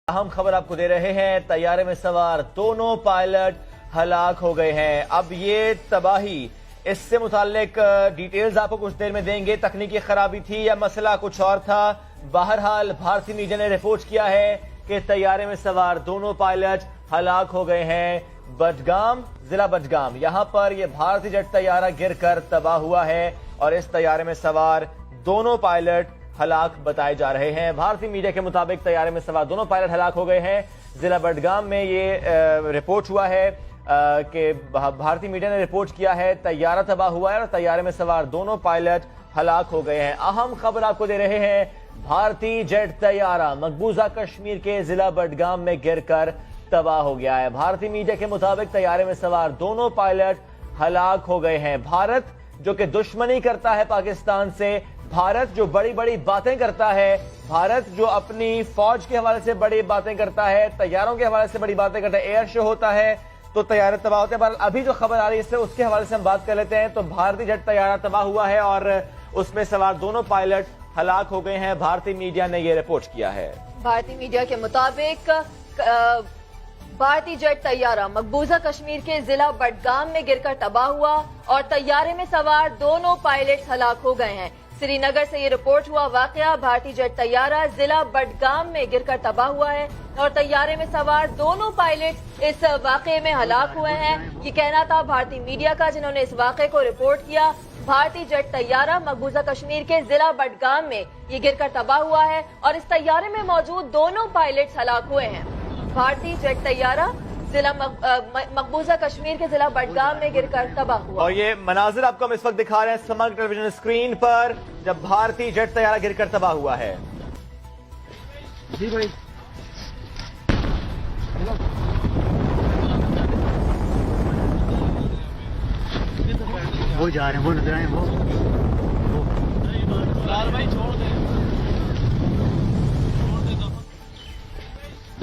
अहम खबर आपको दे रहे हैं, तैयारे में सवार दोनों पायलट हलाक हो गए हैं। अब ये तबाही, इससे मुताल्लिक डिटेल्स आपको कुछ देर में देंगे। तकनीकी खराबी थी या मसला कुछ और था, बहरहाल भारतीय मीडिया ने रिपोर्ट किया है कि तैयारे में सवार दोनों पायलट हलाक हो गए हैं। बडगाम, जिला बडगाम, यहां पर यह भारतीय जेट तैयारा गिरकर तबाह हुआ है और इस तैयारे में सवार दोनों पायलट हलाक बताए जा रहे हैं। भारतीय मीडिया के मुताबिक तैयारे में सवार दोनों पायलट हलाक हो गए हैं। जिला बडगाम में ये रिपोर्ट हुआ है कि भारतीय मीडिया ने रिपोर्ट किया है तैयारा तबाह हुआ है और तैयारे में सवार दोनों पायलट हलाक हो गए हैं। अहम खबर आपको दे रहे हैं, भारतीय जेट तैयारा मकबूजा कश्मीर के जिला बडगाम में गिरकर तबाह हो गया है। भारतीय मीडिया के मुताबिक तैयारे में सवार दोनों पायलट हलाक हो गए हैं। भारत जो कि दुश्मनी करता है पाकिस्तान से, भारत जो बड़ी बड़ी बातें करता है, भारत जो अपनी फौज के हवाले से बड़ी बातें करता है, तैयारों के हवाले से बड़ी बातें करता है, एयर शो होता है तो तैयारे तबाह होते हैं। पर अभी जो खबर आ रही है इससे उसके हवाले से हम बात कर लेते हैं। तो भारतीय जेट तैयारा तबाह हुआ है और उसमें सवार दोनों पायलट हलाक हो गए हैं। भारतीय मीडिया ने यह रिपोर्ट किया है। भारतीय मीडिया के मुताबिक भारतीय जेट तैयारा मकबूजा कश्मीर के जिला बडगाम में गिरकर तबाह हुआ और तैयारे में सवार दोनों पायलट हलाक हो गए हैं। श्रीनगर से ये रिपोर्ट हुआ वाकया, भारतीय जेट तैयारा जिला बडगाम में गिरकर तबाह हुआ है और तैयारे में सवार दोनों पायलट इस वाकये में हलाक हुए हैं। ये कहना था भारतीय मीडिया का जिन्होंने इस वाकये को रिपोर्ट किया। भारतीय जेट तैयारा मकबूजा कश्मीर के जिला बडगाम में ये गिरकर तबाह हुआ है और इस तैयारे में मौजूद दोनों पायलट हलाक हुए हैं। भारतीय जेट तैयारा जिला मकबूजा कश्मीर के जिला बडगाम में गिरकर तबाह हुआ। और ये मनाजिर आपको हम इस वक्त दिखा रहे हैं समग्र टेलीविजन स्क्रीन पर, जब भारतीय जेट तैयारा गिरकर तबाह हुआ है। जी भाई, वो जा रहे हैं, वो नजर आए, वो भाई छोड़ दे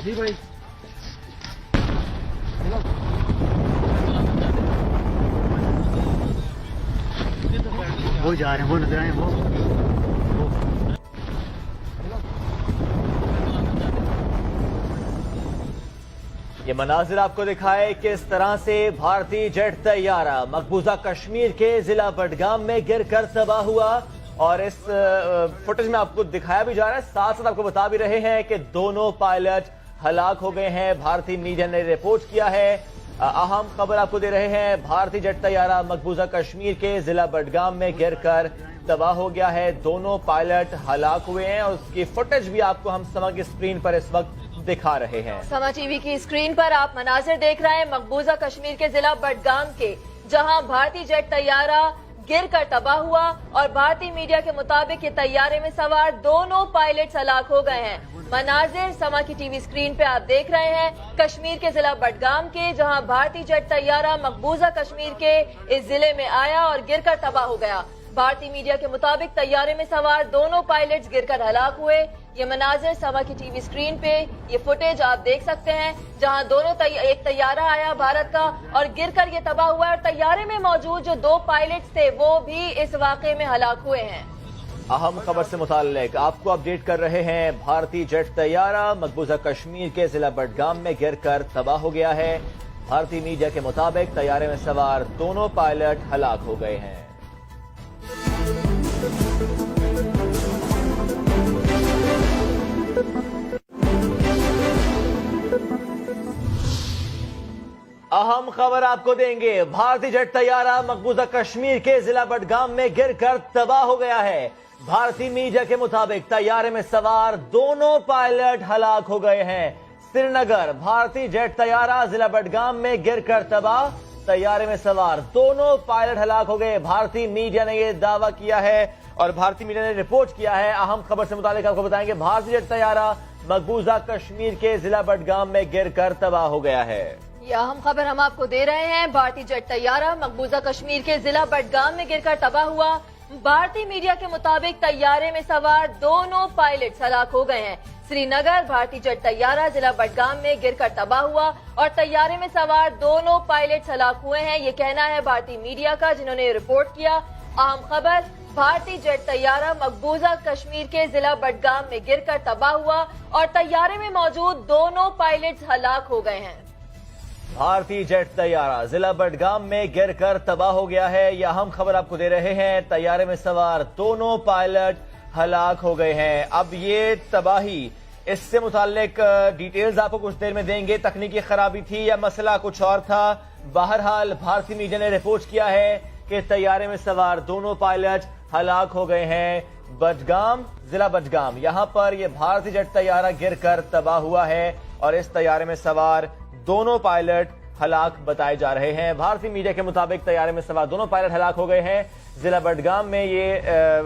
जी भाई, वो जा रहे हैं, वो नजर आए, वो ये मनाजिर आपको दिखाए किस तरह से भारतीय जेट तैयारा मकबूजा कश्मीर के जिला बडगाम में गिरकर तबाह हुआ और इस फुटेज में आपको दिखाया भी जा रहा है, साथ साथ आपको बता भी रहे हैं कि दोनों पायलट हलाक हो गए हैं। भारतीय मीडिया ने रिपोर्ट किया है। अहम खबर आपको दे रहे हैं, भारतीय जेट तैयारा मकबूजा कश्मीर के जिला बडगाम में गिरकर तबाह हो गया है। दोनों पायलट हलाक हुए हैं और उसकी फुटेज भी आपको हम समग्र स्क्रीन पर इस वक्त दिखा रहे हैं। समा टीवी की स्क्रीन पर आप मनाजिर देख रहे हैं मकबूजा कश्मीर के जिला बडगाम के, जहां भारतीय जेट तैयारा गिरकर तबाह हुआ और भारतीय मीडिया के मुताबिक ये तैयारे में सवार दोनों पायलट हलाक हो गए हैं। मनाजिर समा की टीवी स्क्रीन पे आप देख रहे हैं कश्मीर के जिला बडगाम के, जहां भारतीय जेट तैयारा मकबूजा कश्मीर के इस जिले में आया और गिरकर तबाह हो गया। भारतीय मीडिया के मुताबिक तैयारे में सवार दोनों पायलट्स गिरकर हलाक हुए। ये मनाजिर समा की टीवी स्क्रीन पे ये फुटेज आप देख सकते हैं, जहां दोनों एक तैयारा आया भारत का और गिरकर ये तबाह हुआ और तैयारे में मौजूद जो दो पायलट्स थे वो भी इस वाकये में हलाक हुए हैं। अहम खबर से मुताल्लिक आपको अपडेट कर रहे हैं, भारतीय जेट तैयारा मकबूजा कश्मीर के जिला बडगाम में गिरकर तबाह हो गया है। भारतीय मीडिया के मुताबिक तैयारे में सवार दोनों पायलट हलाक हो गए हैं। अहम खबर आपको देंगे, भारतीय जेट तैयारा मकबूजा कश्मीर के जिला बडगाम में गिरकर तबाह हो गया है। भारतीय मीडिया के मुताबिक तैयारे में सवार दोनों पायलट हलाक हो गए हैं। श्रीनगर, भारतीय जेट तैयारा जिला बडगाम में गिरकर तबाह, तैयारे में सवार दोनों पायलट हलाक हो गए। भारतीय मीडिया ने यह दावा किया है और भारतीय मीडिया ने रिपोर्ट किया है। अहम खबर से मुताबिक आपको बताएंगे, भारतीय जेट तैयारा मकबूजा कश्मीर के जिला बडगाम में गिरकर तबाह हो गया है। ये अहम खबर हम आपको दे रहे हैं, भारतीय जेट तैयारा मकबूजा कश्मीर के जिला बडगाम में गिरकर तबाह हुआ। भारतीय मीडिया के मुताबिक तैयारे में सवार दोनों पायलट हलाक हो गए हैं। श्रीनगर, भारतीय जेट तैयारा जिला बडगाम में गिरकर तबाह हुआ और तैयारे में सवार दोनों पायलट हलाक हुए हैं। ये कहना है भारतीय मीडिया का जिन्होंने रिपोर्ट किया। अहम खबर, भारतीय जेट तैयारा मकबूजा कश्मीर के जिला बडगाम में गिरकर तबाह हुआ और तैयारे में मौजूद दोनों पायलट्स हलाक हो गए हैं। भारतीय जेट तैयारा जिला बडगाम में गिरकर तबाह हो गया है। यह अहम खबर आपको दे रहे हैं। तैयारे में सवार दोनों पायलट हलाक हो गए हैं। अब ये तबाही, इससे मुताल्लिक डिटेल्स आपको कुछ देर में देंगे। तकनीकी खराबी थी या मसला कुछ और था, बहरहाल भारतीय मीडिया ने रिपोर्ट किया है कि तैयारे में सवार दोनों पायलट हलाक हो गए हैं। बडगाम, जिला बडगाम, यहां पर यह भारतीय जेट तैयारा गिरकर तबाह हुआ है और इस तैयारे में सवार दोनों पायलट हलाक बताए जा रहे हैं। भारतीय मीडिया के मुताबिक तैयारे में सवार दोनों पायलट हलाक हो गए हैं। जिला बडगाम में ये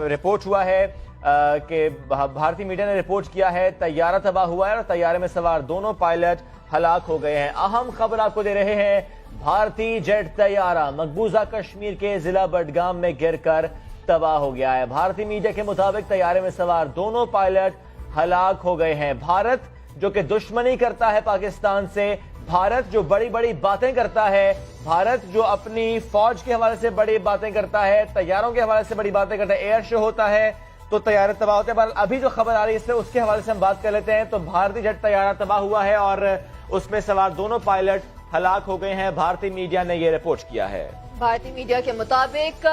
रिपोर्ट हुआ है कि भारतीय मीडिया ने रिपोर्ट किया है तैयारा तबाह हुआ है और तैयारे में सवार दोनों पायलट हलाक हो गए हैं। अहम खबर आपको दे रहे हैं, भारतीय जेट तैयारा मकबूजा कश्मीर के जिला बडगाम में गिरकर तबाह हो गया है। भारतीय मीडिया के मुताबिक तैयारे में सवार दोनों पायलट हलाक हो गए हैं। भारत जो कि दुश्मनी करता है पाकिस्तान से, भारत जो बड़ी बड़ी बातें करता है, भारत जो अपनी फौज के हवाले से बड़ी बातें करता है, तैयारों के हवाले से बड़ी बातें करता है, एयर शो होता है तो तैयारे तबाह होते हैं। अभी जो खबर आ रही है इससे उसके हवाले से हम बात कर लेते हैं। तो भारतीय जेट तैयारा तबाह हुआ है और उसमें सवार दोनों पायलट हलाक हो गए हैं। भारतीय मीडिया ने यह रिपोर्ट किया है। भारतीय मीडिया के मुताबिक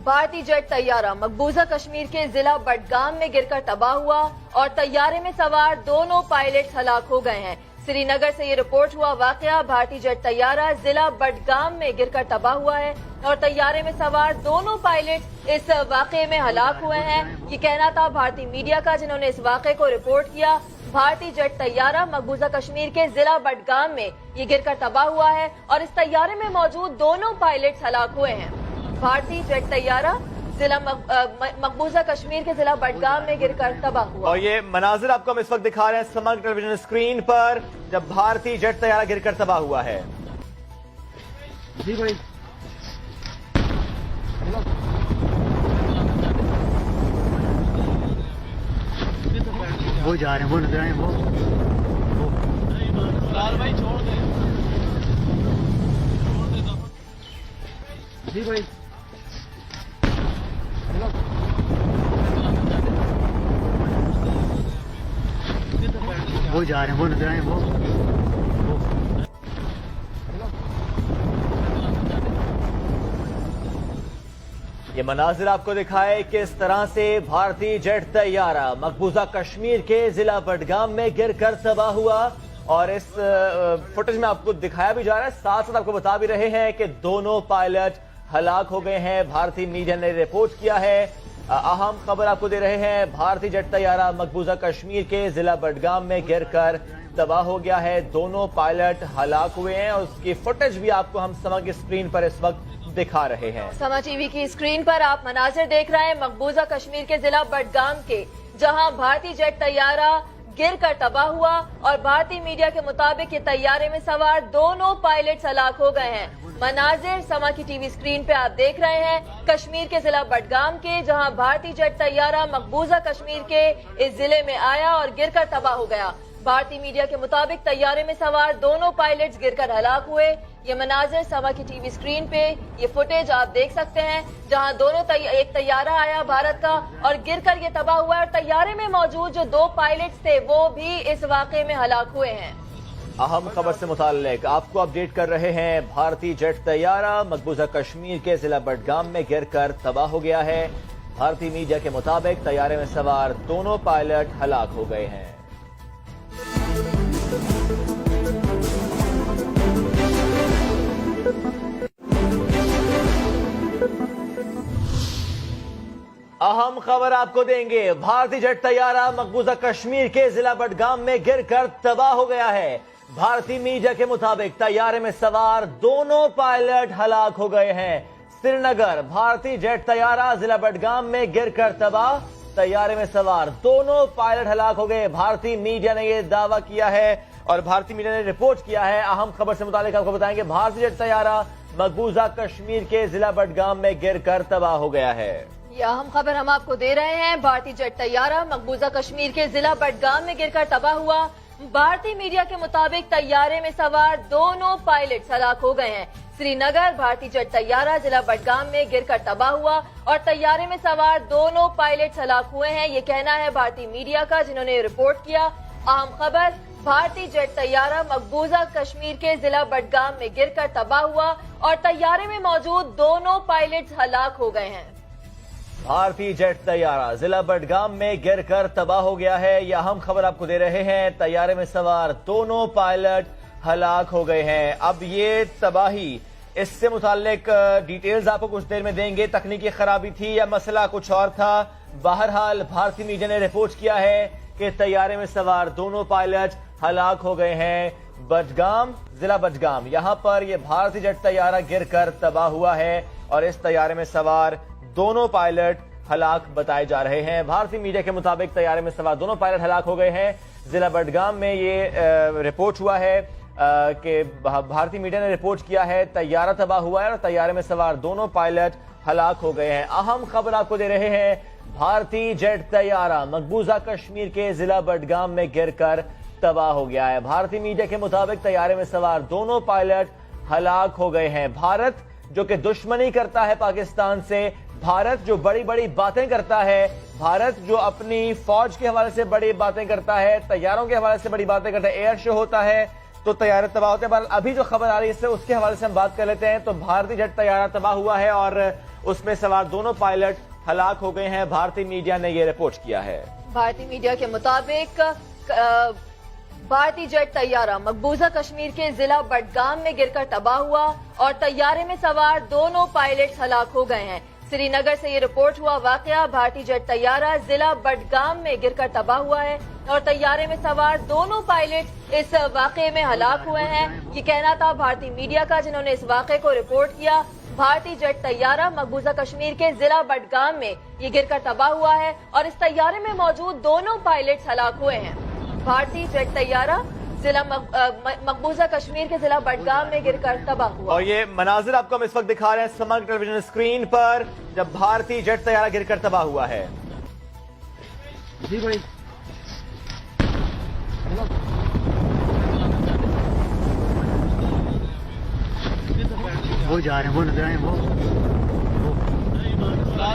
भारतीय जेट तैयारा मकबूजा कश्मीर के जिला बडगाम में गिरकर तबाह हुआ और तैयारे में सवार दोनों पायलट हलाक हो गए हैं। श्रीनगर से ये रिपोर्ट हुआ वाकया भारतीय जेट तैयारा जिला बडगाम में गिरकर तबाह हुआ है और तैयारे में सवार दोनों पायलट इस वाकये में हलाक हुए हैं। ये कहना था भारतीय मीडिया का, जिन्होंने इस वाकये को रिपोर्ट किया। भारतीय जेट तैयारा मकबूजा कश्मीर के जिला बडगाम में ये गिरकर तबाह हुआ है और इस तैयारे में मौजूद दोनों पायलट हलाक हुए हैं। भारतीय जेट तैयारा जिला मकबूजा कश्मीर के जिला बडगाम में गिरकर तबाह हुआ। और ये मनाजिर आपको हम इस वक्त दिखा रहे हैं समग्र टेलीविजन स्क्रीन पर, जब भारतीय जेट तैयारा गिरकर तबाह हुआ है। जी भाई, वो जा रहे हैं, वो नजर आए वो भाई छोड़ दे जी भाई, वो जा रहे हैं, वो नजर आए वो ये मनाजिर आपको दिखाए किस तरह से भारतीय जेट तैयारा मकबूजा कश्मीर के जिला बडगाम में गिरकर तबाह हुआ और इस फुटेज में आपको दिखाया भी जा रहा है, साथ साथ आपको बता भी रहे हैं कि दोनों पायलट हलाक हो गए हैं। भारतीय मीडिया ने रिपोर्ट किया है। अहम खबर आपको दे रहे हैं, भारतीय जेट तैयारा मकबूजा कश्मीर के जिला बडगाम में गिरकर तबाह हो गया है। दोनों पायलट हलाक हुए हैं और उसकी फुटेज भी आपको हम समग्र स्क्रीन पर इस वक्त दिखा रहे हैं। समा टीवी की स्क्रीन पर आप मनाजिर देख रहे हैं मकबूजा कश्मीर के जिला बडगाम के, जहां भारतीय जेट तैयारा गिरकर तबाह हुआ और भारतीय मीडिया के मुताबिक ये तैयारे में सवार दोनों पायलट हलाक हो गए हैं। मनाजिर समा की टीवी स्क्रीन पे आप देख रहे हैं कश्मीर के जिला बडगाम के, जहां भारतीय जेट तैयारा मकबूजा कश्मीर के इस जिले में आया और गिरकर तबाह हो गया। भारतीय मीडिया के मुताबिक तैयारे में सवार दोनों पायलट्स गिरकर हलाक हुए। ये मनाजिर समा की टीवी स्क्रीन पे ये फुटेज आप देख सकते हैं, जहां दोनों एक तैयारा आया भारत का और गिरकर ये तबाह हुआ है और तैयारे में मौजूद जो दो पायलट्स थे वो भी इस वाकये में हलाक हुए हैं। अहम खबर से मुताल्लिक आपको अपडेट कर रहे हैं। भारतीय जेट तैयारा मकबूजा कश्मीर के जिला बडगाम में गिरकर तबाह हो गया है। भारतीय मीडिया के मुताबिक तैयारे में सवार दोनों पायलट हलाक हो गए हैं। अहम खबर आपको देंगे, भारतीय जेट तैयारा मकबूजा कश्मीर के जिला बडगाम में गिरकर तबाह हो गया है। भारतीय मीडिया के मुताबिक तैयारे में सवार दोनों पायलट हलाक हो गए हैं। श्रीनगर, भारतीय जेट तैयारा जिला बडगाम में गिरकर तबाह, तैयारे में सवार दोनों पायलट हलाक हो गए। भारतीय मीडिया ने यह दावा किया है और भारतीय मीडिया ने रिपोर्ट किया है। अहम खबर से मुतालिक आपको बताएंगे, भारतीय जेट तैयारा मकबूजा कश्मीर के जिला बडगाम में गिरकर तबाह हो गया है। यह अहम खबर हम आपको दे रहे हैं। भारतीय जेट तैयारा मकबूजा कश्मीर के जिला बडगाम में गिरकर तबाह हुआ। भारतीय मीडिया के मुताबिक तैयारे में सवार दोनों पायलट्स हलाक हो गए हैं। श्रीनगर भारतीय जेट तैयारा जिला बडगाम में गिरकर तबाह हुआ और तैयारे में सवार दोनों पायलट्स हलाक हुए हैं, ये कहना है भारतीय मीडिया का, जिन्होंने रिपोर्ट किया। अहम खबर, भारतीय जेट तैयारा मकबूजा कश्मीर के जिला बडगाम में गिरकर तबाह हुआ और तैयारे में मौजूद दोनों पायलट्स हलाक हो गए हैं। भारतीय जेट तैयारा जिला बडगाम में गिरकर तबाह हो गया है, यह अहम खबर आपको दे रहे हैं। तैयारे में सवार दोनों पायलट हलाक हो गए हैं। अब ये तबाही, इससे मुताल्लिक डिटेल्स आपको कुछ देर में देंगे। तकनीकी खराबी थी या मसला कुछ और था, बहरहाल भारतीय मीडिया ने रिपोर्ट किया है कि तैयारे में सवार दोनों पायलट हलाक हो गए हैं। बडगाम, जिला बडगाम, यहां पर यह भारतीय जेट तैयारा गिरकर तबाह हुआ है और इस तैयारे में सवार दोनों पायलट हलाक बताए जा रहे हैं। भारतीय मीडिया के मुताबिक तैयारे में सवार दोनों पायलट हलाक हो गए हैं। जिला बडगाम में ये रिपोर्ट हुआ है कि भारतीय मीडिया ने रिपोर्ट किया है तैयारा तबाह हुआ है और तैयारे में सवार दोनों पायलट हलाक हो गए हैं। अहम खबर आपको दे रहे हैं, भारतीय जेट तैयारा मकबूजा कश्मीर के जिला बडगाम में गिरकर तबाह हो गया है। भारतीय मीडिया के मुताबिक तैयारे में सवार दोनों पायलट हलाक हो गए हैं। भारत जो कि दुश्मनी करता है पाकिस्तान से, भारत जो बड़ी बड़ी बातें करता है, भारत जो अपनी फौज के हवाले से बड़ी बातें करता है, तैयारों के हवाले से बड़ी बातें करता है, एयर शो होता है तो तैयारे तबाह होते हैं। अभी जो खबर आ रही है उसके हवाले से हम बात कर लेते हैं। तो भारतीय जेट तैयारा तबाह हुआ है और उसमें सवार दोनों पायलट हलाक हो गए हैं। भारतीय मीडिया ने यह रिपोर्ट किया है। भारतीय मीडिया के मुताबिक भारतीय जेट तैयारा मकबूजा कश्मीर के जिला बडगाम में गिरकर तबाह हुआ और तैयारे में सवार दोनों पायलट्स हलाक हो गए हैं। श्रीनगर से ये रिपोर्ट हुआ वाकया, भारतीय जेट तैयारा जिला बडगाम में गिरकर तबाह हुआ है और तैयारे में सवार दोनों पायलट इस वाकये में हलाक हुए हैं, ये कहना था भारतीय मीडिया का, जिन्होंने इस वाकये को रिपोर्ट किया। भारतीय जेट तैयारा मकबूजा कश्मीर के जिला बडगाम में ये गिरकर तबाह हुआ है और इस तैयारे में मौजूद दोनों पायलट्स हलाक हुए हैं। भारतीय जेट तैयारा जिला मकबूजा कश्मीर के जिला बडगाम में गिरकर तबाह हुआ। और ये मनाजिर आपको हम इस वक्त दिखा रहे हैं समग्र टेलीविजन स्क्रीन पर, जब भारतीय जेट तैयारा गिरकर तबाह हुआ है। जी भाई, वो जा रहे हैं, वो नजर आए वो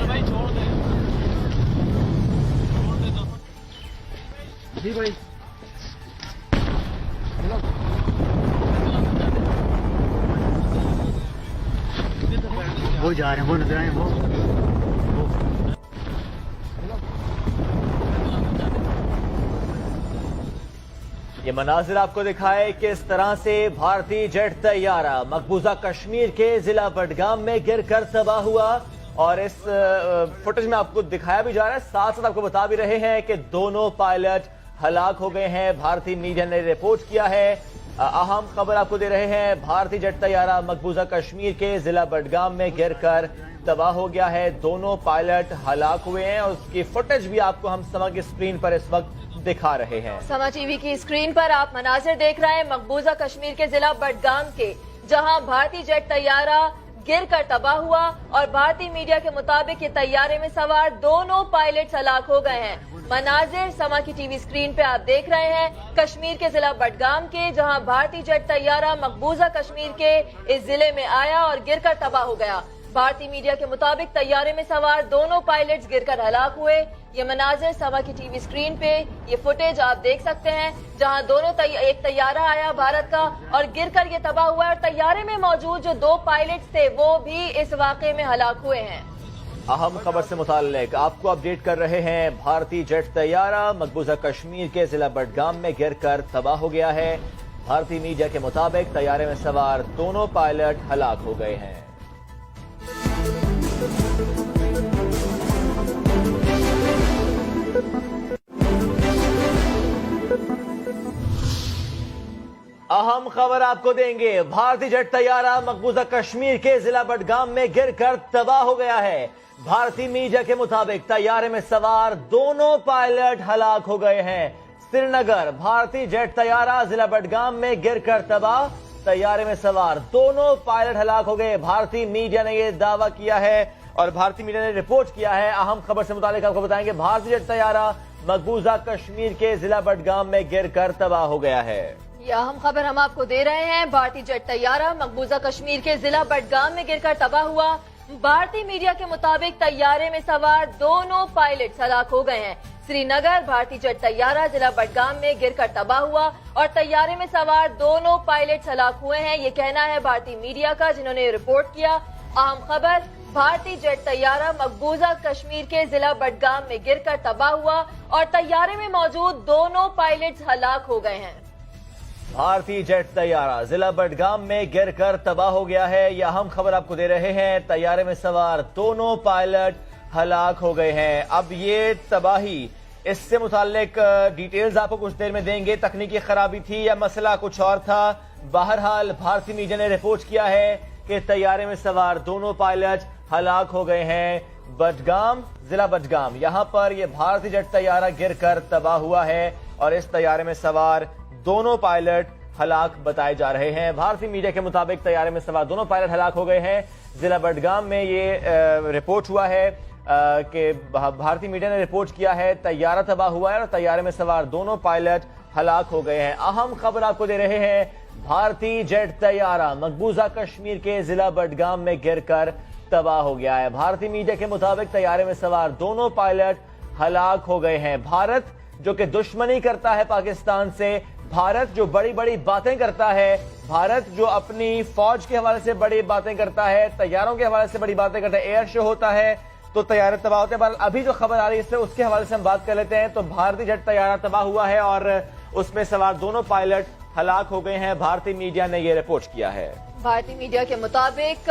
भाई छोड़ दे जी भाई, वो जा रहे हैं, वो नजर आए वो ये मनाजिर आपको दिखाए कि इस तरह से भारतीय जेट तैयारा मकबूजा कश्मीर के जिला बडगाम में गिरकर तबाह हुआ और इस फुटेज में आपको दिखाया भी जा रहा है, साथ साथ आपको बता भी रहे हैं कि दोनों पायलट हलाक हो गए हैं। भारतीय मीडिया ने रिपोर्ट किया है। अहम खबर आपको दे रहे हैं, भारतीय जेट तैयारा मकबूजा कश्मीर के जिला बडगाम में गिरकर तबाह हो गया है। दोनों पायलट हलाक हुए हैं और उसकी फुटेज भी आपको हम समा की स्क्रीन पर इस वक्त दिखा रहे हैं। समा टीवी की स्क्रीन पर आप मनाजिर देख रहे हैं मकबूजा कश्मीर के जिला बडगाम के, जहां भारतीय जेट तैयारा गिरकर तबाह हुआ और भारतीय मीडिया के मुताबिक ये तैयारे में सवार दोनों पायलट्स हलाक हो गए हैं। मनाजिर समा की टीवी स्क्रीन पे आप देख रहे हैं कश्मीर के जिला बडगाम के, जहां भारतीय जेट तैयारा मकबूजा कश्मीर के इस जिले में आया और गिरकर तबाह हो गया। भारतीय मीडिया के मुताबिक तैयारे में सवार दोनों पायलट्स गिरकर हलाक हुए। ये मनाजिर समा की टीवी स्क्रीन पे ये फुटेज आप देख सकते हैं, जहां दोनों एक तैयारा आया भारत का और गिरकर ये तबाह हुआ है और तैयारे में मौजूद जो दो पायलट्स थे वो भी इस वाकये में हलाक हुए हैं। अहम खबर से मुताल्लिक आपको अपडेट कर रहे हैं। भारतीय जेट तैयारा मकबूजा कश्मीर के जिला बडगाम में गिरकर तबाह हो गया है। भारतीय मीडिया के मुताबिक तैयारे में सवार दोनों पायलट हलाक हो गए हैं। अहम खबर आपको देंगे, भारतीय जेट तैयारा मकबूजा कश्मीर के जिला बडगाम में गिरकर तबाह हो गया है। भारतीय मीडिया के मुताबिक तैयारे में सवार दोनों पायलट हलाक हो गए हैं। श्रीनगर भारतीय जेट तैयारा जिला बडगाम में गिरकर तबाह, तैयारे में सवार दोनों पायलट हलाक हो गए। भारतीय मीडिया ने यह दावा किया है और भारतीय मीडिया ने रिपोर्ट किया है। अहम खबर से मुतालिक आपको बताएंगे, भारतीय जेट तैयारा मकबूजा कश्मीर के जिला बडगाम में गिरकर तबाह हो गया है। ये अहम खबर हम आपको दे रहे हैं। भारतीय जेट तैयारा मकबूजा कश्मीर के जिला बडगाम में गिरकर तबाह हुआ। भारतीय मीडिया के मुताबिक तैयारे में सवार दोनों पायलट हलाक हो गए हैं। श्रीनगर भारतीय जेट तैयारा जिला बडगाम में गिरकर तबाह हुआ और तैयारे में सवार दोनों पायलट हलाक हुए हैं, ये कहना है भारतीय मीडिया का, जिन्होंने रिपोर्ट किया। अहम खबर, भारतीय जेट तैयारा मकबूजा कश्मीर के जिला बडगाम में गिरकर तबाह हुआ और तैयारे में मौजूद दोनों पायलट हलाक हो गए हैं। भारतीय जेट तैयारा जिला बडगाम में गिरकर तबाह हो गया है। यह अहम खबर आपको दे रहे हैं। तैयारे में सवार दोनों पायलट हलाक हो गए हैं। अब ये तबाही, इससे मुताल्लिक डिटेल्स आपको कुछ देर में देंगे। तकनीकी खराबी थी या मसला कुछ और था, बहरहाल भारतीय मीडिया ने रिपोर्ट किया है कि तैयारे में सवार दोनों पायलट हलाक हो गए हैं। बडगाम, जिला बडगाम, यहां पर यह भारतीय जेट तैयारा गिरकर तबाह हुआ है और इस तैयारे में सवार दोनों पायलट हलाक बताए जा रहे हैं। भारतीय मीडिया के मुताबिक तैयारे में सवार दोनों पायलट हलाक हो गए हैं। जिला बडगाम में ये रिपोर्ट हुआ है कि भारतीय मीडिया ने रिपोर्ट किया है तैयारा तबाह हुआ है और तैयारे में सवार दोनों पायलट हलाक हो गए हैं। अहम खबर आपको दे रहे हैं। भारतीय जेट तैयारा मकबूजा कश्मीर के जिला बडगाम में गिरकर तबाह हो गया है। भारतीय मीडिया के मुताबिक तैयारे में सवार दोनों पायलट हलाक हो गए हैं। भारत जो कि दुश्मनी करता है पाकिस्तान से, भारत जो बड़ी बड़ी बातें करता है, भारत जो अपनी फौज के हवाले से बड़ी बातें करता है, तैयारों के हवाले से बड़ी बातें करता है, एयर शो होता है तो तैयारे तबाह होते हैं। अभी जो खबर आ रही है इससे उसके हवाले से हम बात कर लेते हैं। तो भारतीय जेट तैयारा तबाह हुआ है और उसमें सवार दोनों पायलट हलाक हो गए हैं। भारतीय मीडिया ने यह रिपोर्ट किया है। भारतीय मीडिया के मुताबिक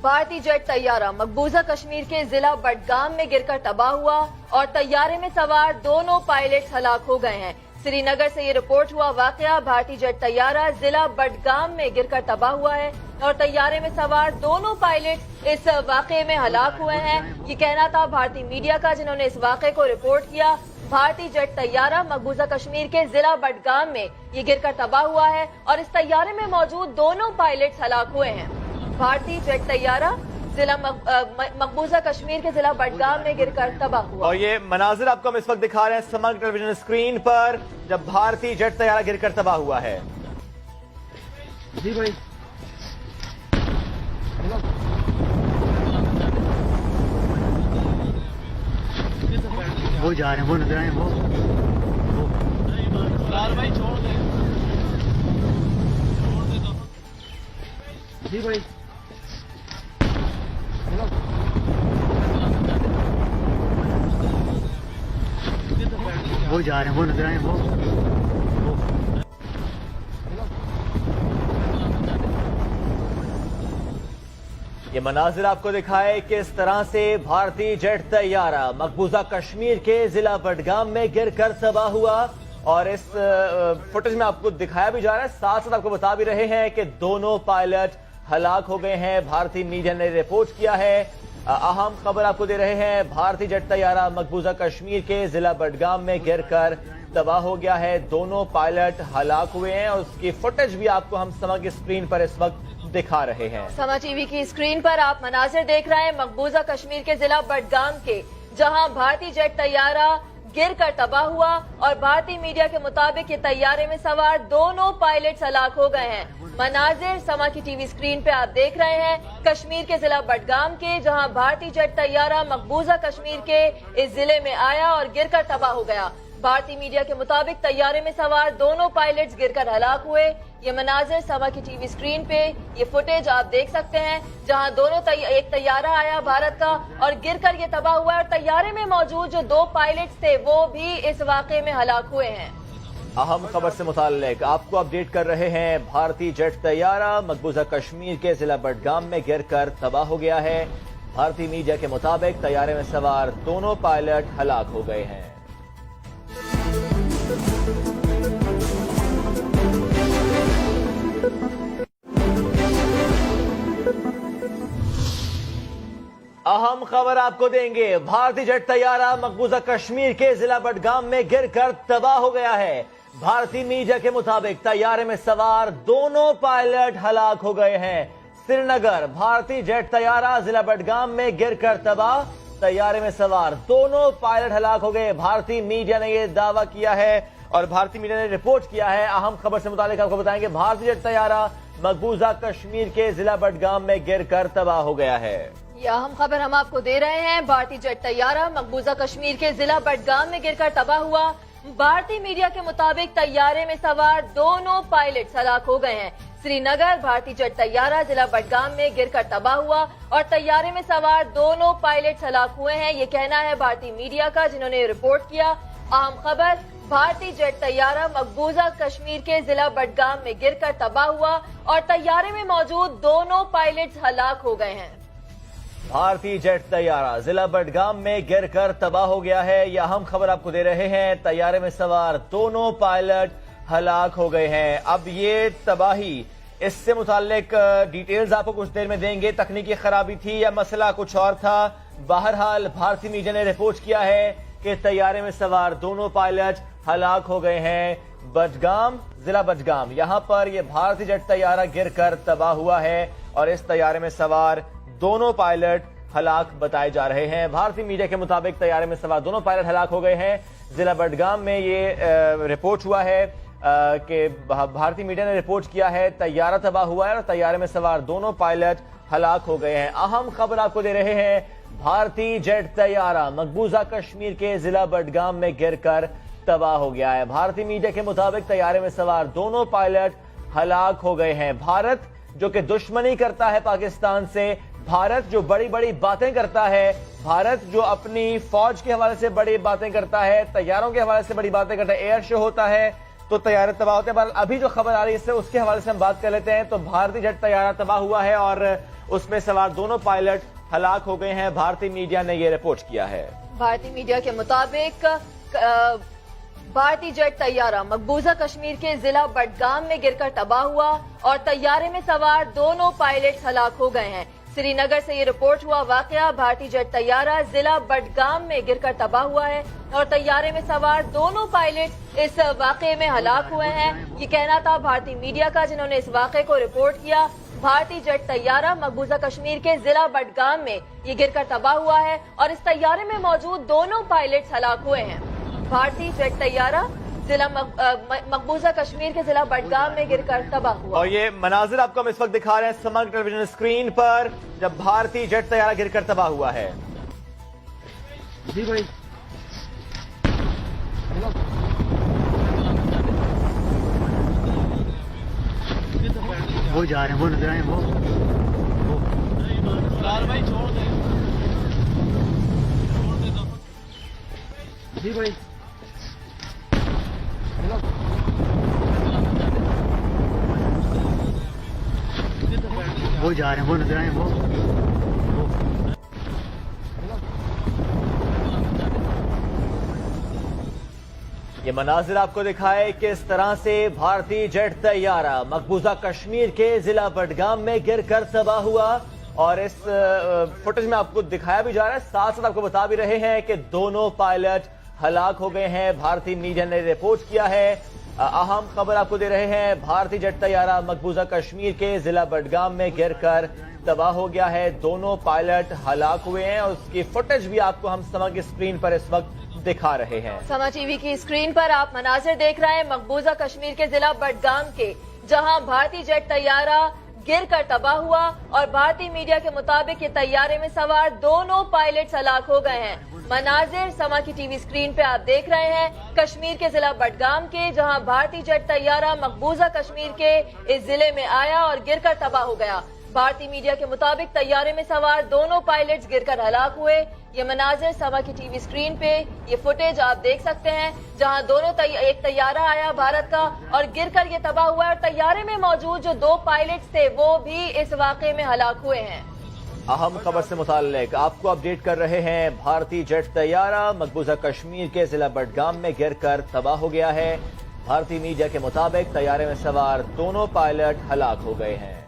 भारतीय जेट तैयारा मकबूजा कश्मीर के जिला बडगाम में गिरकर तबाह हुआ और तैयारे में सवार दोनों पायलट हलाक हो गए हैं। श्रीनगर से ये रिपोर्ट हुआ वाकया। भारतीय जेट तैयारा जिला बडगाम में गिरकर तबाह हुआ है और तैयारे में सवार दोनों पायलट इस वाकये में हलाक हुए हैं, ये कहना था भारतीय मीडिया का, जिन्होंने इस वाकये को रिपोर्ट किया। भारतीय जेट तैयारा मकबूजा कश्मीर के जिला बडगाम में ये गिरकर तबाह हुआ है और इस तैयारे में मौजूद दोनों पायलट हलाक हुए हैं। भारतीय जेट तैयारा जिला मकबूजा कश्मीर के जिला बडगाम में गिरकर तबाह हुआ। और ये मनाजिर आपको हम इस वक्त दिखा रहे हैं समग्र टेलीविजन स्क्रीन पर, जब भारतीय जेट तैयारा गिरकर तबाह हुआ है। जी भाई, वो जा रहे हैं, वो नजर आए, वो भाई छोड़ दे तो। जी भाई, वो जा रहे हैं, वो नजर आए, वो ये मनाजिर आपको दिखाए कि इस तरह से भारतीय जेट तैयारा मकबूजा कश्मीर के जिला बडगाम में गिरकर तबाह हुआ और इस फुटेज में आपको दिखाया भी जा रहा है, साथ साथ आपको बता भी रहे हैं कि दोनों पायलट हलाक हो गए हैं। भारतीय मीडिया ने रिपोर्ट किया है। अहम खबर आपको दे रहे हैं। भारतीय जेट तैयारा मकबूजा कश्मीर के जिला बडगाम में गिरकर तबाह हो गया है। दोनों पायलट हलाक हुए हैं और उसकी फुटेज भी आपको हम समग्र की स्क्रीन पर इस वक्त दिखा रहे हैं। समा टीवी की स्क्रीन पर आप मनाजिर देख रहे हैं मकबूजा कश्मीर के जिला बडगाम के, जहां भारतीय जेट तैयारा गिरकर तबाह हुआ और भारतीय मीडिया के मुताबिक ये तैयारे में सवार दोनों पायलट हलाक हो गए हैं। मनाजिर समा की टीवी स्क्रीन पे आप देख रहे हैं कश्मीर के जिला बडगाम के, जहां भारतीय जेट तैयारा मकबूजा कश्मीर के इस जिले में आया और गिरकर तबाह हो गया। भारतीय मीडिया के मुताबिक तैयारे में सवार दोनों पायलट्स गिरकर हलाक हुए। ये मनाजिर समा की टीवी स्क्रीन पे ये फुटेज आप देख सकते हैं, जहां दोनों एक तैयारा आया भारत का और गिरकर ये तबाह हुआ और तैयारे में मौजूद जो दो पायलट्स थे वो भी इस वाकये में हलाक हुए हैं। अहम खबर से मुताल्लिक आपको अपडेट कर रहे हैं। भारतीय जेट तैयारा मकबूजा कश्मीर के जिला बडगाम में गिरकर तबाह हो गया है। भारतीय मीडिया के मुताबिक तैयारे में सवार दोनों पायलट हलाक हो गए हैं। अहम खबर आपको देंगे। भारतीय जेट तैयारा मकबूजा कश्मीर के जिला बडगाम में गिरकर तबाह हो गया है। भारतीय मीडिया के मुताबिक तैयारे में सवार दोनों पायलट हलाक हो गए हैं। श्रीनगर भारतीय जेट तैयारा जिला बडगाम में गिरकर तबाह तैयारे में सवार दोनों पायलट हलाक हो गए। भारतीय मीडिया ने यह दावा किया है और भारतीय मीडिया ने रिपोर्ट किया है। अहम खबर से मुतालिक आपको बताएंगे, भारतीय जेट तैयारा मकबूजा कश्मीर के जिला बडगाम में गिरकर तबाह हो गया है। यह अहम खबर हम आपको दे रहे हैं। भारतीय जेट तैयारा मकबूजा कश्मीर के जिला बडगाम में गिरकर तबाह हुआ। भारतीय मीडिया के मुताबिक तैयारे में सवार दोनों पायलट हलाक हो गए हैं। श्रीनगर भारतीय जेट तैयारा जिला बडगाम में गिरकर तबाह हुआ और तैयारे में सवार दोनों पायलट हलाक हुए हैं, ये कहना है भारतीय मीडिया का, जिन्होंने रिपोर्ट किया। अहम खबर, भारतीय जेट तैयारा मकबूजा कश्मीर के जिला बडगाम में गिरकर तबाह हुआ और तैयारे में मौजूद दोनों पायलट हलाक हो गए हैं। भारतीय जेट तैयारा जिला बडगाम में गिरकर तबाह हो गया है। यह अहम खबर आपको दे रहे हैं। तैयारे में सवार दोनों पायलट हलाक हो गए हैं। अब ये तबाही, इससे मुतालिक डिटेल्स आपको कुछ देर में देंगे। तकनीकी खराबी थी या मसला कुछ और था, बहरहाल भारतीय मीडिया ने रिपोर्ट किया है कि तैयारे में सवार दोनों पायलट हलाक हो गए हैं। बडगाम, जिला बडगाम, यहां पर यह भारतीय जेट तैयारा गिरकर तबाह हुआ है और इस तैयारे में सवार दोनों पायलट हलाक बताए जा रहे हैं। भारतीय मीडिया के मुताबिक तैयारे में सवार दोनों पायलट हलाक हो गए हैं। जिला बडगाम में ये रिपोर्ट हुआ है कि भारतीय मीडिया ने रिपोर्ट किया है तैयारा तबाह हुआ है और तैयारे में सवार दोनों पायलट हलाक हो गए हैं। अहम खबर आपको दे रहे हैं, भारतीय जेट तैयारा मकबूजा कश्मीर के जिला बडगाम में गिरकर तबाह हो गया है। भारतीय मीडिया के मुताबिक तैयारे में सवार दोनों पायलट हलाक हो गए हैं। भारत जो कि दुश्मनी करता है पाकिस्तान से, भारत जो बड़ी बड़ी बातें करता है, भारत जो अपनी फौज के हवाले से बड़ी बातें करता है, तैयारों के हवाले से बड़ी बातें करता है, एयर शो होता है तो तैयारे तबाह होते हैं। अभी जो खबर आ रही है इससे उसके हवाले से हम बात कर लेते हैं। तो भारतीय जेट तैयारा तबाह हुआ है और उसमें सवार दोनों पायलट हलाक हो गए हैं। भारतीय मीडिया ने यह रिपोर्ट किया है। भारतीय मीडिया के मुताबिक भारतीय जेट तैयारा मकबूजा कश्मीर के जिला बडगाम में गिरकर तबाह हुआ और तैयारे में सवार दोनों पायलट हलाक हो गए हैं। श्रीनगर से ये रिपोर्ट हुआ वाकया, भारतीय जेट तैयारा जिला बडगाम में गिरकर तबाह हुआ है और तैयारे में सवार दोनों पायलट इस वाकये में हलाक हुए हैं, ये कहना था भारतीय मीडिया का, जिन्होंने इस वाकये को रिपोर्ट किया। भारतीय जेट तैयारा मकबूजा कश्मीर के जिला बडगाम में ये गिरकर तबाह हुआ है और इस तैयारे में मौजूद दोनों पायलट हलाक हुए हैं। भारतीय जेट तैयारा जिला मकबूजा कश्मीर के जिला बडगाम में गिरकर तबाह हुआ। और ये मनाजिर आपको हम इस वक्त दिखा रहे हैं समग्र टेलीविजन स्क्रीन पर, जब भारतीय जेट तैयारा गिरकर तबाह हुआ है। जी भाई, वो जा रहे हैं, वो नजर आए, वो भाई छोड़ दे जी भाई, वो जा रहे हैं, वो नजर आए, वो ये मनाजिर आपको दिखाए किस तरह से भारतीय जेट तैयारा मकबूजा कश्मीर के जिला बडगाम में गिरकर तबाह हुआ और इस फुटेज में आपको दिखाया भी जा रहा है, साथ साथ आपको बता भी रहे हैं कि दोनों पायलट हलाक हो गए हैं। भारतीय मीडिया ने रिपोर्ट किया है। अहम खबर आपको दे रहे हैं, भारतीय जेट तैयारा मकबूजा कश्मीर के जिला बडगाम में गिरकर तबाह हो गया है। दोनों पायलट हलाक हुए हैं और उसकी फुटेज भी आपको हम समा की स्क्रीन पर इस वक्त दिखा रहे हैं। समा टीवी की स्क्रीन पर आप मनाजिर देख रहे हैं मकबूजा कश्मीर के जिला बडगाम के, जहां भारतीय जेट तैयारा गिरकर तबाह हुआ और भारतीय मीडिया के मुताबिक ये तैयारे में सवार दोनों पायलट हलाक हो गए हैं। मनाजिर समा की टीवी स्क्रीन पे आप देख रहे हैं कश्मीर के जिला बडगाम के, जहां भारतीय जेट तैयारा मकबूजा कश्मीर के इस जिले में आया और गिरकर तबाह हो गया। भारतीय मीडिया के मुताबिक तैयारे में सवार दोनों पायलट्स गिरकर हलाक हुए। ये मनाजिर समा की टीवी स्क्रीन पे ये फुटेज आप देख सकते हैं, जहां दोनों एक तैयारा आया भारत का और गिरकर ये तबाह हुआ है और तैयारे में मौजूद जो दो पायलट्स थे वो भी इस वाकये में हलाक हुए हैं। अहम खबर से मुताल्लिक आपको अपडेट कर रहे हैं। भारतीय जेट तैयारा मकबूजा कश्मीर के जिला बडगाम में गिरकर तबाह हो गया है। भारतीय मीडिया के मुताबिक तैयारे में सवार दोनों पायलट हलाक हो गए हैं।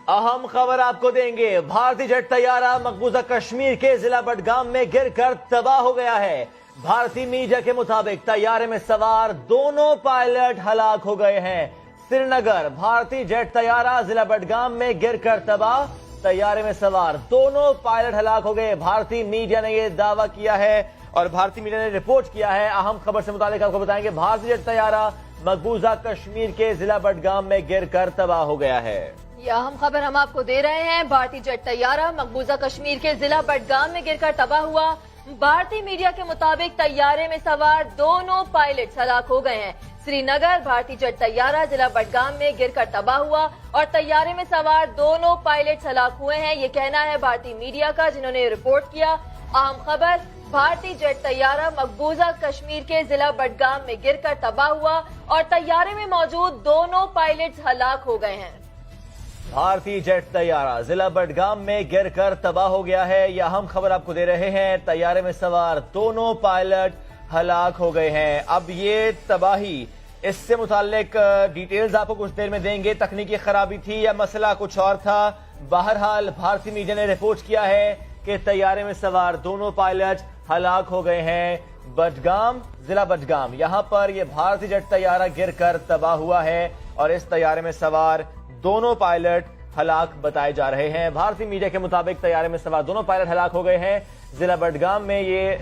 अहम खबर आपको देंगे, भारतीय जेट तैयारा मकबूजा कश्मीर के जिला बडगाम में गिरकर तबाह हो गया है। भारतीय मीडिया के मुताबिक तैयारे में सवार दोनों पायलट हलाक हो गए हैं। श्रीनगर भारतीय जेट तैयारा जिला बडगाम में गिरकर तबाह। तैयारे में सवार दोनों पायलट हलाक हो गए। भारतीय मीडिया ने यह दावा किया है और भारतीय मीडिया ने रिपोर्ट किया है। अहम खबर से मुतालिक आपको बताएंगे, भारतीय जेट तैयारा मकबूजा कश्मीर के जिला बडगाम में गिरकर तबाह हो गया है। यह अहम खबर हम आपको दे रहे हैं। भारतीय जेट तैयारा मकबूजा कश्मीर के जिला बडगाम में गिरकर तबाह हुआ। भारतीय मीडिया के मुताबिक तैयारे में सवार दोनों पायलट हलाक हो गए हैं। श्रीनगर भारतीय जेट तैयारा जिला बडगाम में गिरकर तबाह हुआ और तैयारे में सवार दोनों पायलट हलाक हुए हैं, ये कहना है भारतीय मीडिया का, जिन्होंने रिपोर्ट किया। अहम खबर, भारतीय जेट तैयारा मकबूजा कश्मीर के जिला बडगाम में गिरकर तबाह हुआ और तैयारे में मौजूद दोनों पायलट हलाक हो गए हैं। भारतीय जेट तैयारा जिला बडगाम में गिरकर तबाह हो गया है। यह अहम खबर आपको दे रहे हैं। तैयारे में सवार दोनों पायलट हलाक हो गए हैं। अब ये तबाही, इससे मुताल्लिक डिटेल्स आपको कुछ देर में देंगे। तकनीकी खराबी थी या मसला कुछ और था, बहरहाल भारतीय मीडिया ने रिपोर्ट किया है कि तैयारे में सवार दोनों पायलट हलाक हो गए हैं। बडगाम, जिला बडगाम, यहां पर यह भारतीय जेट तैयारा गिरकर तबाह हुआ है और इस तैयारे में सवार दोनों पायलट हलाक बताए जा रहे हैं। भारतीय मीडिया के मुताबिक तैयारे में सवार दोनों पायलट हलाक हो गए हैं। जिला बडगाम में ये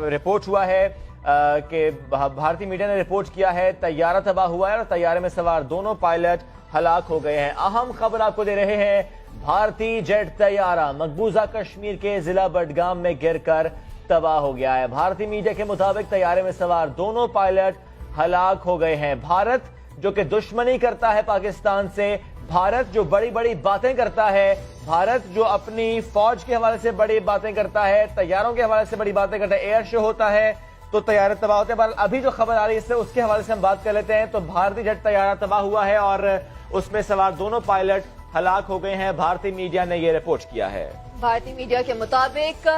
रिपोर्ट हुआ है कि भारतीय मीडिया ने रिपोर्ट किया है तैयारा तबाह हुआ है और तैयारे में सवार दोनों पायलट हलाक हो गए हैं। अहम खबर आपको दे रहे हैं, भारतीय जेट तैयारा मकबूजा कश्मीर के जिला बडगाम में गिरकर तबाह हो गया है। भारतीय मीडिया के मुताबिक तैयारे में सवार दोनों पायलट हलाक हो गए हैं। भारत जो कि दुश्मनी करता है पाकिस्तान से, भारत जो बड़ी बड़ी बातें करता है, भारत जो अपनी फौज के हवाले से बड़ी बातें करता है, तैयारों के हवाले से बड़ी बातें करता है, एयर शो होता है तो तैयारे तबाह होते हैं। पर अभी जो खबर आ रही है इससे उसके हवाले से हम बात कर लेते हैं। तो भारतीय जेट तैयारा तबाह हुआ है और उसमें सवार दोनों पायलट हलाक हो गए हैं। भारतीय मीडिया ने यह रिपोर्ट किया है। भारतीय मीडिया के मुताबिक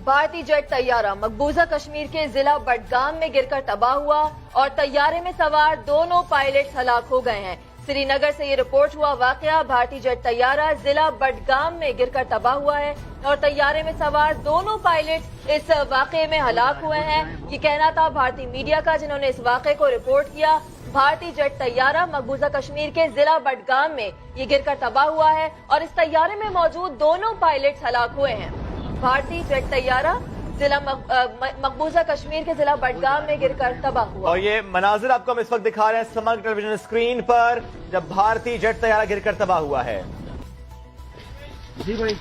भारतीय जेट तैयारा मकबूजा कश्मीर के जिला बडगाम में गिरकर तबाह हुआ और तैयारे में सवार दोनों पायलट हलाक हो गए हैं। श्रीनगर से ये रिपोर्ट हुआ वाकया, भारतीय जेट तैयारा जिला बडगाम में गिरकर तबाह हुआ है और तैयारे में सवार दोनों पायलट इस वाकये में हलाक हुए हैं, ये कहना था भारतीय मीडिया का, जिन्होंने इस वाकये को रिपोर्ट किया। भारतीय जेट तैयारा मकबूजा कश्मीर के जिला बडगाम में ये गिरकर तबाह हुआ है और इस तैयारे में मौजूद दोनों पायलट हलाक हुए हैं। भारतीय जेट तैयारा जिला मकबूजा कश्मीर के जिला बडगाम में गिरकर तबाह हुआ। और ये मनाजिर आपको हम इस वक्त दिखा रहे हैं समग्र टेलीविजन स्क्रीन पर, जब भारतीय जेट तैयारा गिरकर तबाह हुआ है। जी भाई,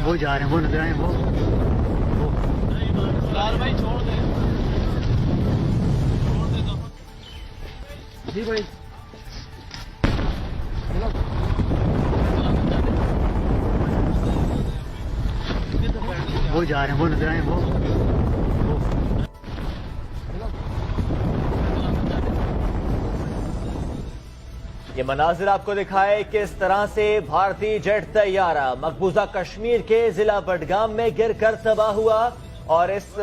वो जा रहे हैं, वो नजर आए, वो भाई छोड़ दे जी भाई, वो जा रहे हैं, वो नजर आए, वो ये मनाजिर आपको दिखाए किस तरह से भारतीय जेट तैयारा मकबूजा कश्मीर के जिला बडगाम में गिरकर तबाह हुआ और इस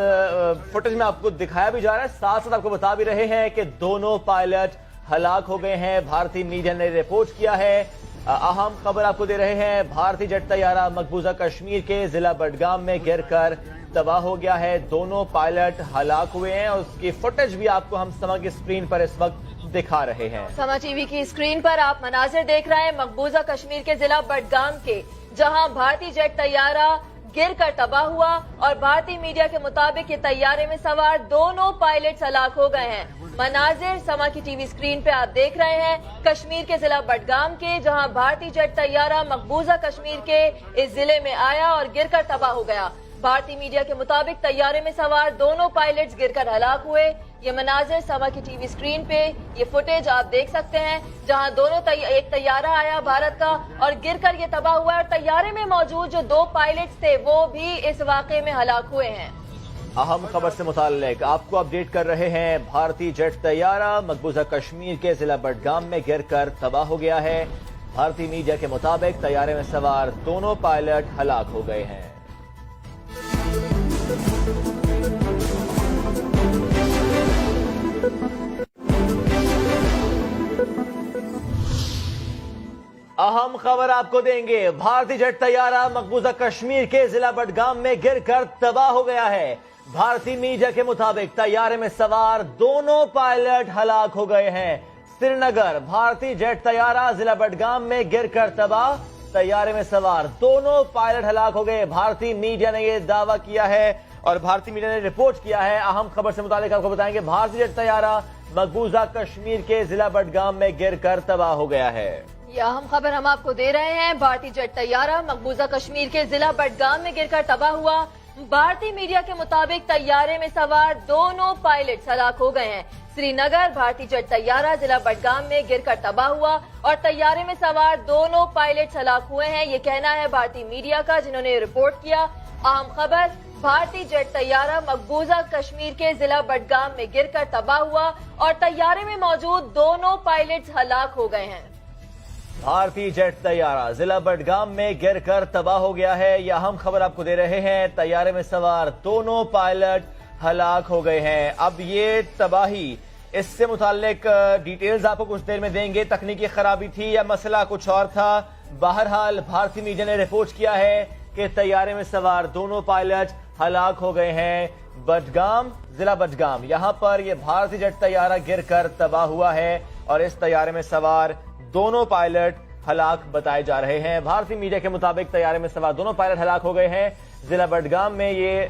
फुटेज में आपको दिखाया भी जा रहा है, साथ साथ आपको बता भी रहे हैं कि दोनों पायलट हलाक हो गए हैं। भारतीय मीडिया ने रिपोर्ट किया है। अहम खबर आपको दे रहे हैं, भारतीय जेट तैयारा मकबूजा कश्मीर के जिला बडगाम में गिरकर तबाह हो गया है। दोनों पायलट हलाक हुए हैं और उसकी फुटेज भी आपको हम समा की स्क्रीन पर इस वक्त दिखा रहे हैं। समा टीवी की स्क्रीन पर आप मनाजिर देख रहे हैं मकबूजा कश्मीर के जिला बडगाम के, जहां भारतीय जेट तैयारा गिरकर तबाह हुआ और भारतीय मीडिया के मुताबिक ये तैयारे में सवार दोनों पायलट हलाक हो गए हैं। मनाजिर समा की टीवी स्क्रीन पे आप देख रहे हैं कश्मीर के जिला बडगाम के, जहां भारतीय जेट तैयारा मकबूजा कश्मीर के इस जिले में आया और गिरकर तबाह हो गया। भारतीय मीडिया के मुताबिक तैयारे में सवार दोनों पायलट्स गिरकर हलाक हुए। ये मनाजिर समा की टीवी स्क्रीन पे ये फुटेज आप देख सकते हैं, जहां दोनों एक तैयारा आया भारत का और गिरकर ये तबाह हुआ और तैयारे में मौजूद जो दो पायलट्स थे वो भी इस वाकये में हलाक हुए हैं। अहम खबर से मुताल्लिक आपको अपडेट कर रहे हैं। भारतीय जेट तैयारा मकबूजा कश्मीर के जिला बडगाम में गिरकर तबाह हो गया है। भारतीय मीडिया के मुताबिक तैयारे में सवार दोनों पायलट हलाक हो गए हैं। अहम खबर आपको देंगे। भारतीय जेट तैयारा मकबूजा कश्मीर के जिला बडगाम में गिरकर तबाह हो गया है। भारतीय मीडिया के मुताबिक तैयारे में सवार दोनों पायलट हलाक हो गए हैं। श्रीनगर, भारतीय जेट तैयारा जिला बडगाम में गिरकर तबाह, तैयारे में सवार दोनों पायलट हलाक हो गए। भारतीय मीडिया ने यह दावा किया है और भारतीय मीडिया ने रिपोर्ट किया है। अहम खबर से मुताबिक आपको बताएंगे, भारतीय जेट तैयारा मकबूजा कश्मीर के जिला बडगाम में गिरकर तबाह हो गया है। यह अहम खबर हम आपको दे रहे हैं। भारतीय जेट तैयारा मकबूजा कश्मीर के जिला बडगाम में गिरकर तबाह हुआ। भारतीय मीडिया के मुताबिक तैयारे में सवार दोनों पायलट हलाक हो गए हैं। श्रीनगर, भारतीय जेट तैयारा जिला बडगाम में गिरकर तबाह हुआ और तैयारे में सवार दोनों पायलट हलाक हुए हैं, ये कहना है भारतीय मीडिया का, जिन्होंने रिपोर्ट किया। अहम खबर, भारतीय जेट तैयारा मकबूजा कश्मीर के जिला बडगाम में गिरकर तबाह हुआ और तैयारे में मौजूद दोनों पायलट हलाक हो गए हैं। भारतीय जेट तैयारा जिला बडगाम में गिरकर तबाह हो गया है। यह अहम खबर आपको दे रहे हैं। तैयारे में सवार दोनों पायलट हलाक हो गए हैं। अब ये तबाही, इससे मुताल्लिक डिटेल्स आपको कुछ देर में देंगे। तकनीकी खराबी थी या मसला कुछ और था, बहरहाल भारतीय मीडिया ने रिपोर्ट किया है कि तैयारे में सवार दोनों पायलट हलाक हो गए हैं। बडगाम, जिला बडगाम, यहां पर यह भारतीय जेट तैयारा गिरकर तबाह हुआ है और इस तैयारे में सवार दोनों पायलट हलाक बताए जा रहे हैं। भारतीय मीडिया के मुताबिक तैयारे में सवार दोनों पायलट हलाक हो गए हैं। जिला बडगाम में ये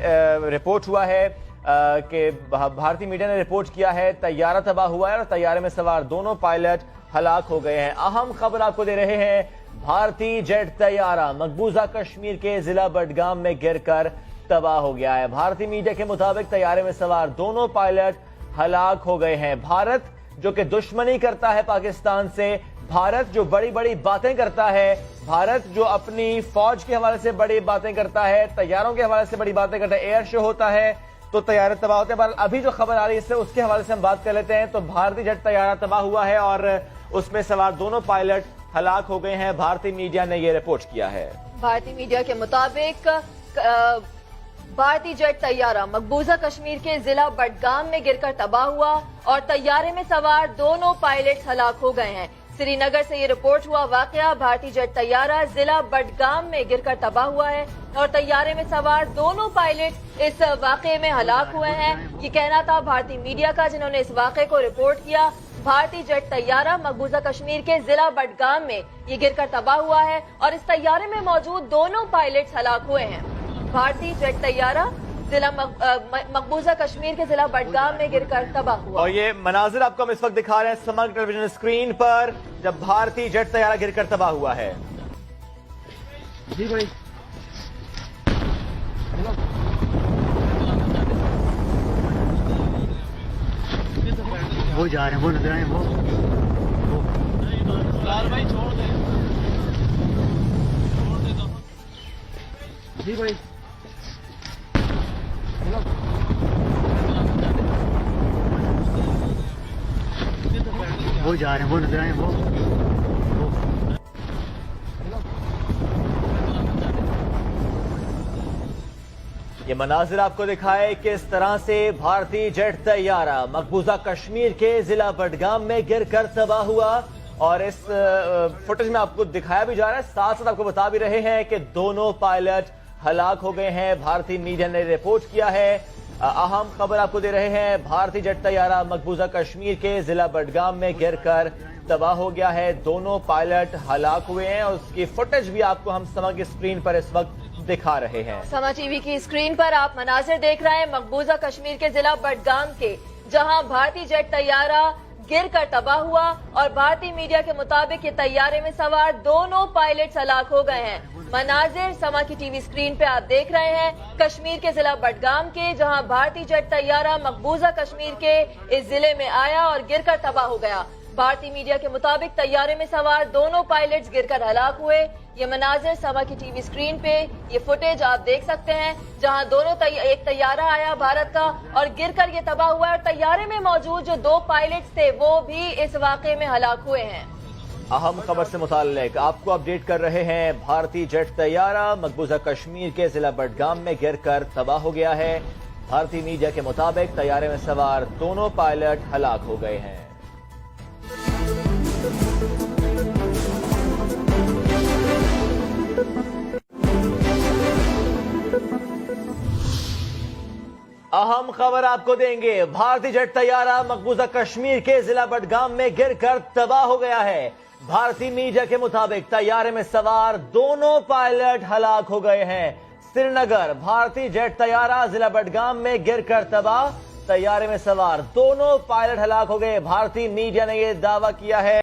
रिपोर्ट हुआ है कि भारतीय मीडिया ने रिपोर्ट किया है तैयारा तबाह हुआ है और तैयारे में सवार दोनों पायलट हलाक हो गए हैं। अहम खबर आपको दे रहे हैं, भारतीय जेट तैयारा मकबूजा कश्मीर के जिला बडगाम में गिरकर तबाह हो गया है। भारतीय मीडिया के मुताबिक तैयारे में सवार दोनों पायलट हलाक हो गए हैं। भारत जो कि दुश्मनी करता है पाकिस्तान से, भारत जो बड़ी बड़ी बातें करता है, भारत जो अपनी फौज के हवाले से बड़ी बातें करता है, तैयारों के हवाले से बड़ी बातें करता है, एयर शो होता है तो तैयारे तबाह होते हैं। पर अभी जो खबर आ रही है इससे उसके हवाले से हम बात कर लेते हैं। तो भारतीय जेट तैयारा तबाह हुआ है और उसमें सवार दोनों पायलट हलाक हो गए हैं। भारतीय मीडिया ने यह रिपोर्ट किया है। भारतीय मीडिया के मुताबिक भारतीय जेट तैयारा मकबूजा कश्मीर के जिला बडगाम में गिरकर तबाह हुआ और तैयारे में सवार दोनों पायलट हलाक हो गए हैं। श्रीनगर से ये रिपोर्ट हुआ वाकया, भारतीय जेट तैयारा जिला बडगाम में गिरकर तबाह हुआ है और तैयारे में सवार दोनों पायलट इस वाकये में हलाक हुए हैं, ये कहना था भारतीय मीडिया का, जिन्होंने इस वाकये को रिपोर्ट किया। भारतीय जेट तैयारा मकबूजा कश्मीर के जिला बडगाम में ये गिरकर तबाह हुआ है और इस तैयारे में मौजूद दोनों पायलट हलाक हुए हैं। भारतीय जेट तैयारा जिला मकबूजा कश्मीर के जिला बडगाम में गिरकर तबाह हुआ। और ये मनाजिर आपको हम इस वक्त दिखा रहे हैं समग्र टेलीविजन स्क्रीन पर, जब भारतीय जेट तैयारा गिरकर तबाह हुआ है। जी भाई, वो जा रहे हैं, वो नजर आए, वो भाई छोड़ दे जी भाई, वो जा रहे हैं, वो नजर आए, वो ये मनाजिर आपको दिखाए किस तरह से भारतीय जेट तैयारा मकबूजा कश्मीर के जिला बडगाम में गिरकर तबाह हुआ और इस फुटेज में आपको दिखाया भी जा रहा है, साथ साथ आपको बता भी रहे हैं कि दोनों पायलट हलाक हो गए हैं। भारतीय मीडिया ने रिपोर्ट किया है। अहम खबर आपको दे रहे हैं, भारतीय जेट तैयारा मकबूजा कश्मीर के जिला बडगाम में गिरकर तबाह हो गया है। दोनों पायलट हलाक हुए हैं और उसकी फुटेज भी आपको हम समा की स्क्रीन पर इस वक्त दिखा रहे हैं। समा टीवी की स्क्रीन पर आप मनाजिर देख रहे हैं मकबूजा कश्मीर के जिला बडगाम के, जहां भारतीय जेट तैयारा गिरकर तबाह हुआ और भारतीय मीडिया के मुताबिक ये तैयारे में सवार दोनों पायलट हलाक हो गए हैं। मनाजिर समा की टीवी स्क्रीन पे आप देख रहे हैं कश्मीर के जिला बडगाम के, जहां भारतीय जेट तैयारा मकबूजा कश्मीर के इस जिले में आया और गिरकर तबाह हो गया। भारतीय मीडिया के मुताबिक तैयारे में सवार दोनों पायलट्स गिरकर हलाक हुए। ये मनाजिर समा की टीवी स्क्रीन पे ये फुटेज आप देख सकते हैं, जहां दोनों एक तैयारा आया भारत का और गिरकर ये तबाह हुआ और तैयारे में मौजूद जो दो पायलट्स थे वो भी इस वाकये में हलाक हुए हैं। अहम खबर से मुताल्लिक आपको अपडेट कर रहे हैं। भारतीय जेट तैयारा मकबूजा कश्मीर के जिला बडगाम में गिरकर तबाह हो गया है। भारतीय मीडिया के मुताबिक तैयारे में सवार दोनों पायलट हलाक हो गए हैं। اہم خبر آپ کو دیں گے۔ بھارتی جیٹ طیارہ مقبوضہ کشمیر کے ضلع بڈگام میں گر کر تباہ ہو گیا ہے۔ بھارتی میڈیا کے مطابق طیارے میں سوار دونوں پائلٹ ہلاک ہو گئے ہیں۔ سری نگر بھارتی جیٹ طیارہ ضلع بڈگام میں گر کر تباہ، طیارے میں سوار دونوں پائلٹ ہلاک ہو گئے۔ بھارتی میڈیا نے یہ دعویٰ کیا ہے۔